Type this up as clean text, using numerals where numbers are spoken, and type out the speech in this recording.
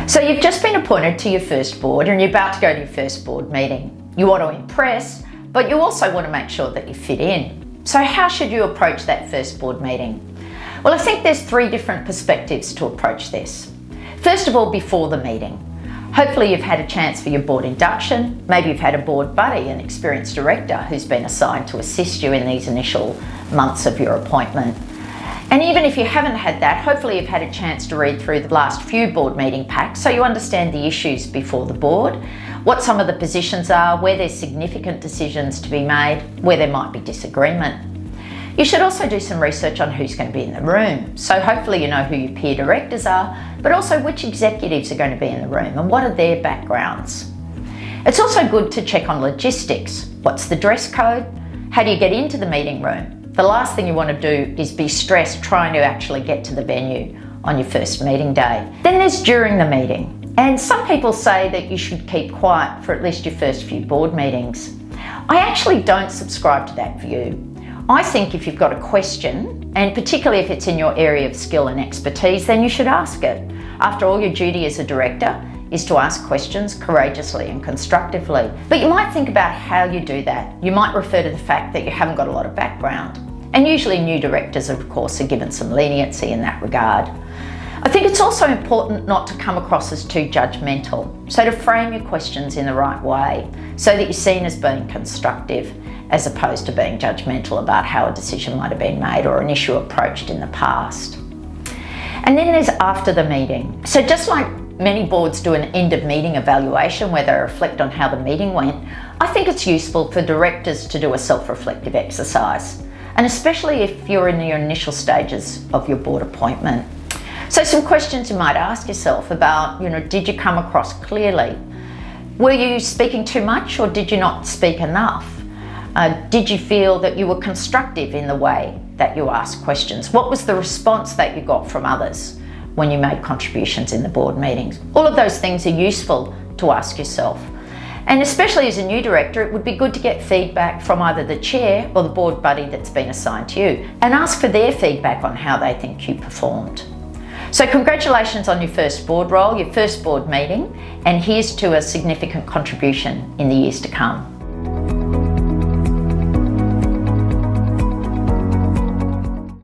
So you've just been appointed to your first board and you're about to go to your first board meeting. You want to impress, but you also want to make sure that you fit in. So how should you approach that first board meeting? Well, I think there's 3 different perspectives to approach this. First of all, before the meeting. Hopefully you've had a chance for your board induction. Maybe you've had a board buddy, an experienced director who's been assigned to assist you in these initial months of your appointment. And even if you haven't had that, hopefully you've had a chance to read through the last few board meeting packs so you understand the issues before the board, what some of the positions are, where there's significant decisions to be made, where there might be disagreement. You should also do some research on who's going to be in the room. So hopefully you know who your peer directors are, but also which executives are going to be in the room and what are their backgrounds. It's also good to check on logistics. What's the dress code? How do you get into the meeting room? The last thing you want to do is be stressed trying to actually get to the venue on your first meeting day. Then there's during the meeting. And some people say that you should keep quiet for at least your first few board meetings. I actually don't subscribe to that view. I think if you've got a question, and particularly if it's in your area of skill and expertise, then you should ask it. After all, your duty as a director is to ask questions courageously and constructively. But you might think about how you do that. You might refer to the fact that you haven't got a lot of background. And usually new directors, of course, are given some leniency in that regard. I think it's also important not to come across as too judgmental. So to frame your questions in the right way so that you're seen as being constructive as opposed to being judgmental about how a decision might have been made or an issue approached in the past. And then there's after the meeting. So just like many boards do an end of meeting evaluation where they reflect on how the meeting went, I think it's useful for directors to do a self-reflective exercise, and especially if you're in your initial stages of your board appointment. So some questions you might ask yourself about, did you come across clearly? Were you speaking too much or did you not speak enough? Did you feel that you were constructive in the way that you asked questions? What was the response that you got from others when you made contributions in the board meetings? All of those things are useful to ask yourself. And especially as a new director, it would be good to get feedback from either the chair or the board buddy that's been assigned to you and ask for their feedback on how they think you performed. So congratulations on your first board role, your first board meeting, and here's to a significant contribution in the years to come.